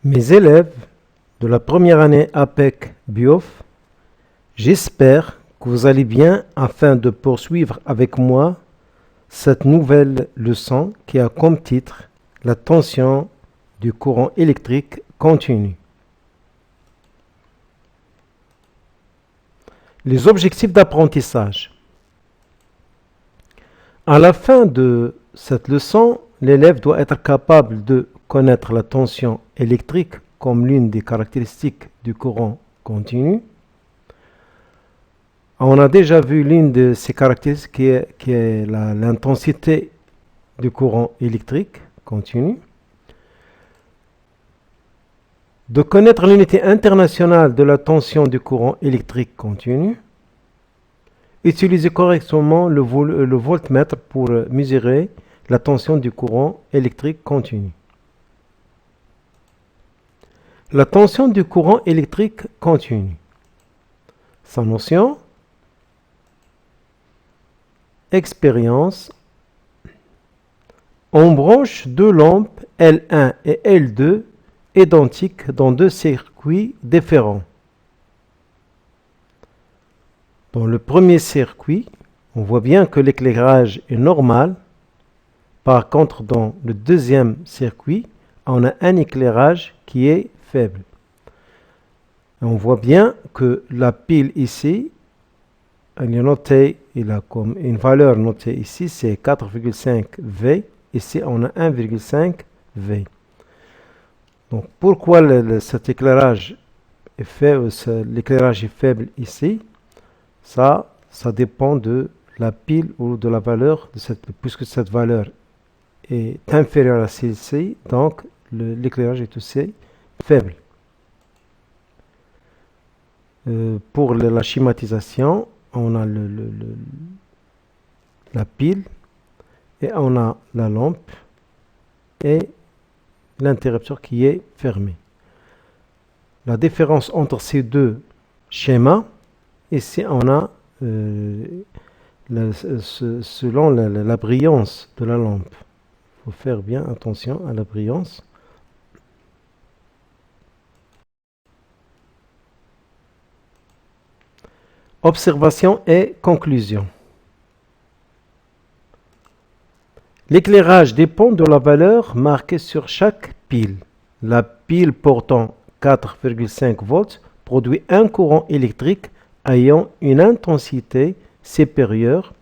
Mes élèves de la première année APEC BIOF, j'espère que vous allez bien afin de poursuivre avec moi cette nouvelle leçon qui a comme titre la tension du courant électrique continu. Les objectifs d'apprentissage. À la fin de cette leçon, l'élève doit être capable de connaître la tension électrique comme l'une des caractéristiques du courant continu. On a déjà vu l'une de ces caractéristiques qui est l'intensité du courant électrique continu. De connaître l'unité internationale de la tension du courant électrique continu. Utiliser correctement le voltmètre pour mesurer la tension du courant électrique continu. La tension du courant électrique continu. Sa notion, expérience. On branche deux lampes L1 et L2 identiques dans deux circuits différents. Dans le premier circuit, on voit bien que l'éclairage est normal. Par contre, dans le deuxième circuit, on a un éclairage qui est faible. On voit bien que la pile ici, elle est notée, il a comme une valeur notée ici, c'est 4,5 V. Ici, on a 1,5 V. Donc, pourquoi cet éclairage est faible, l'éclairage est faible ici? Ça dépend de la pile ou de la valeur de cette pile. Puisque cette valeur est inférieure à celle-ci, donc l'éclairage est aussi faible. Pour la schématisation, on a la pile et on a la lampe et l'interrupteur qui est fermé. La différence entre ces deux schémas, ici on a selon la brillance de la lampe. Il faut faire bien attention à la brillance. Observation et conclusion. L'éclairage dépend de la valeur marquée sur chaque pile. La pile portant 4,5 volts produit un courant électrique ayant une intensité supérieure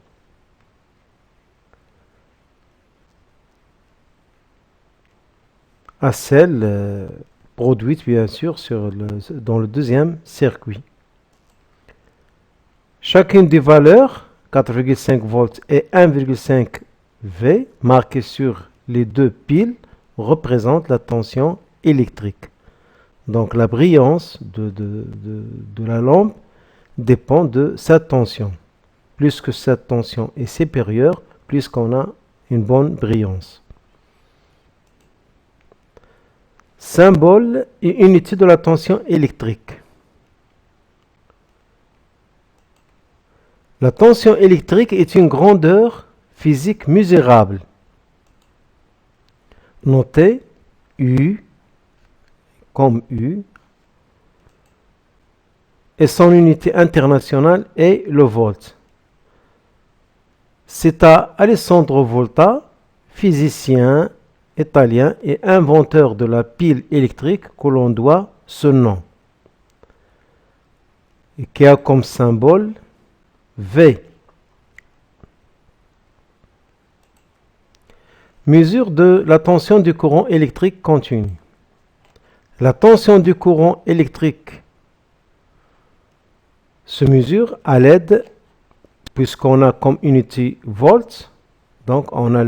à celle produite bien sûr dans le deuxième circuit. Chacune des valeurs, 4,5 volts et 1,5 V, marquées sur les deux piles, représente la tension électrique. Donc la brillance de la lampe dépend de cette tension. Plus que cette tension est supérieure, plus qu'on a une bonne brillance. Symbole et unité de la tension électrique. La tension électrique est une grandeur physique mesurable. Notez U comme U. Et son unité internationale est le volt. C'est à Alessandro Volta, physicien italien et inventeur de la pile électrique, que l'on doit ce nom, et qui a comme symbole V. Mesure de la tension du courant électrique continu. La tension du courant électrique se mesure à l'aide, puisqu'on a comme unité volt, donc on a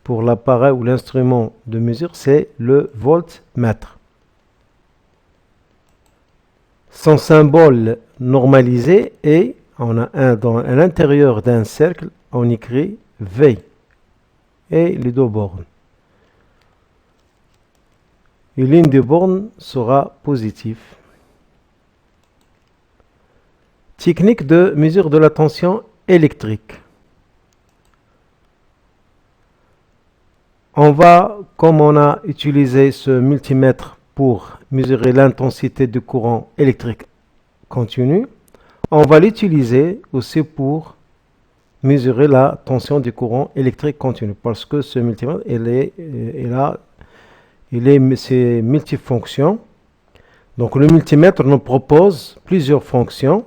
pour l'appareil ou l'instrument de mesure, c'est le voltmètre. Son symbole normalisé est, on a à l'intérieur d'un cercle, on écrit V et les deux bornes. Et l'une des bornes sera positive. Technique de mesure de la tension électrique. Comme on a utilisé ce multimètre pour mesurer l'intensité du courant électrique continu, on va l'utiliser aussi pour mesurer la tension du courant électrique continu, parce que ce multimètre, c'est multifonction. Donc le multimètre nous propose plusieurs fonctions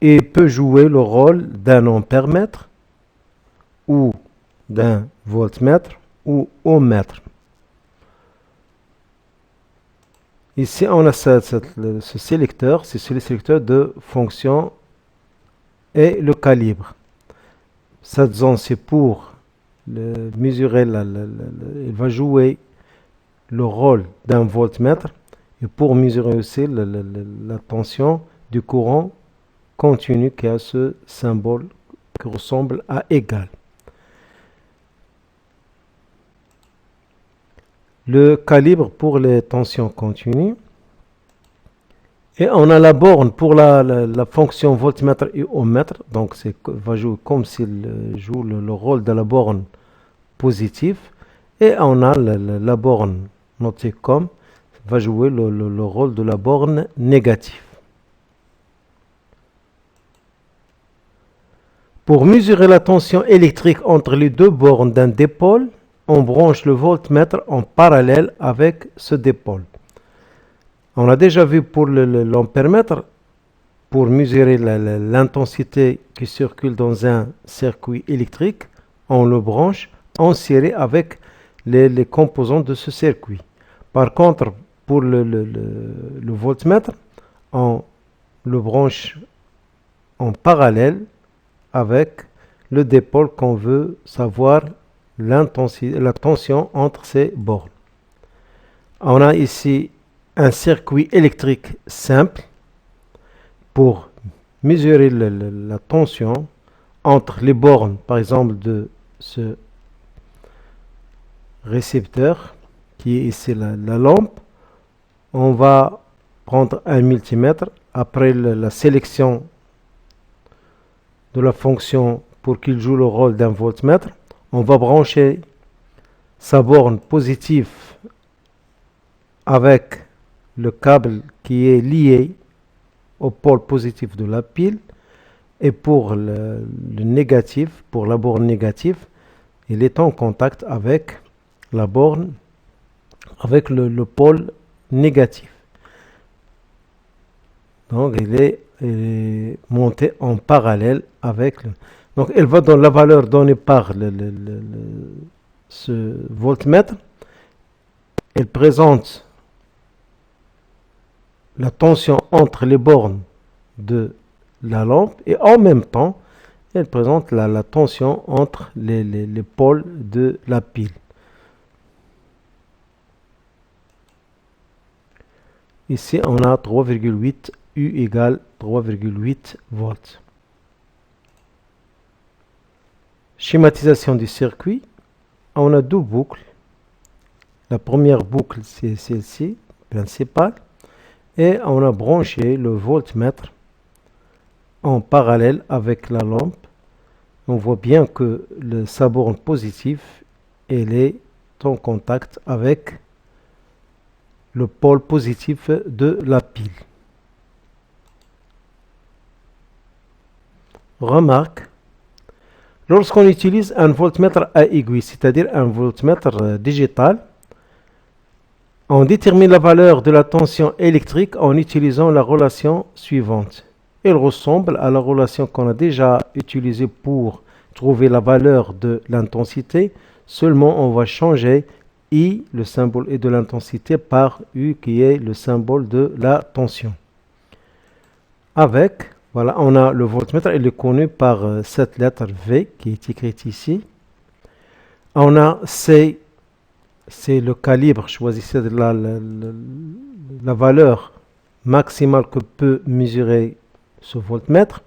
et peut jouer le rôle d'un ampèremètre ou d'un voltmètre ou ohmmètre. Ici, on a ce sélecteur, c'est le sélecteur de fonction et le calibre. Cette zone, c'est pour mesurer, il va jouer le rôle d'un voltmètre et pour mesurer aussi la tension du courant continu qui a ce symbole qui ressemble à égal. Le calibre pour les tensions continues. Et on a la borne pour la fonction voltmètre et ohmmètre. Donc, va jouer comme s'il joue le rôle de la borne positive. Et on a la borne notée comme va jouer le rôle de la borne négative. Pour mesurer la tension électrique entre les deux bornes d'un dipôle, on branche le voltmètre en parallèle avec ce dipôle. On a déjà vu pour l'ampèremètre, pour mesurer l'intensité qui circule dans un circuit électrique, on le branche en série avec les composants de ce circuit. Par contre, pour le voltmètre, on le branche en parallèle avec le dipôle qu'on veut savoir la tension entre ces bornes. On a ici un circuit électrique simple pour mesurer la tension entre les bornes, par exemple, de ce récepteur qui est ici la lampe. On va prendre un multimètre après la sélection de la fonction pour qu'il joue le rôle d'un voltmètre. On va brancher sa borne positive avec le câble qui est lié au pôle positif de la pile, et pour le négatif, pour la borne négative, il est en contact avec la borne, avec le pôle négatif. Donc il est monté en parallèle avec donc elle va dans la valeur donnée par ce voltmètre. Elle présente la tension entre les bornes de la lampe et en même temps elle présente la tension entre les pôles de la pile. Ici on a 3,8 U égale 3,8 volts. Schématisation du circuit. On a deux boucles. La première boucle, c'est celle-ci, principale. Et on a branché le voltmètre en parallèle avec la lampe. On voit bien que sa borne positive, elle est en contact avec le pôle positif de la pile. Remarque, lorsqu'on utilise un voltmètre à aiguille, c'est-à-dire un voltmètre digital, on détermine la valeur de la tension électrique en utilisant la relation suivante. Elle ressemble à la relation qu'on a déjà utilisée pour trouver la valeur de l'intensité, seulement on va changer I, le symbole I de l'intensité, par U qui est le symbole de la tension. Avec, voilà, on a le voltmètre, il est connu par cette lettre V qui est écrite ici. On a C, c'est le calibre, choisissez la valeur maximale que peut mesurer ce voltmètre.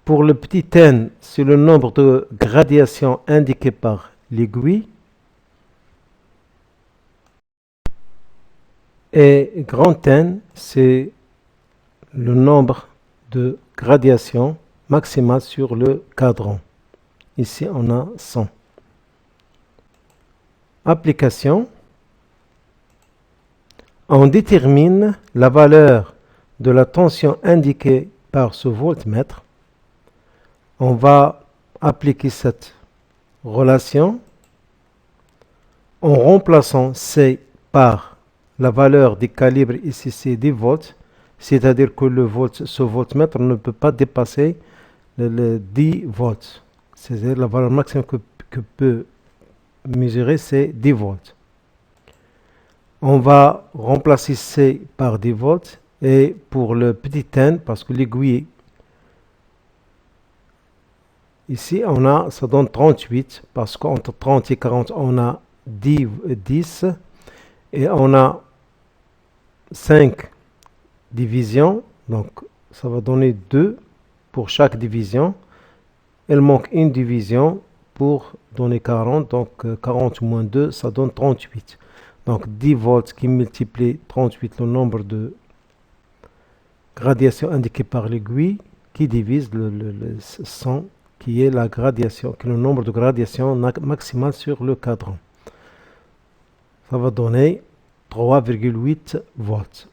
Pour le petit n, c'est le nombre de gradations indiqué par l'aiguille. Et grand N, c'est le nombre de gradations maximales sur le cadran. Ici, on a 100. Application. On détermine la valeur de la tension indiquée par ce voltmètre. On va appliquer cette relation en remplaçant C par la valeur des calibres ici c'est 10 volts, c'est-à-dire que ce voltmètre ne peut pas dépasser le 10 volts. C'est-à-dire la valeur maximum que peut mesurer c'est 10 volts. On va remplacer C par 10 volts et pour le petit n, parce que l'aiguille ici ça donne 38 parce qu'entre 30 et 40 on a 10 et on a 5 divisions, donc ça va donner 2 pour chaque division. Il manque une division pour donner 40, donc 40 moins 2 ça donne 38. Donc 10 volts qui multiplie 38, le nombre de gradations indiquées par l'aiguille, qui divise le 100, qui est la gradation, qui est le nombre de gradations maximales sur le cadran. Ça va donner 3,8 volts.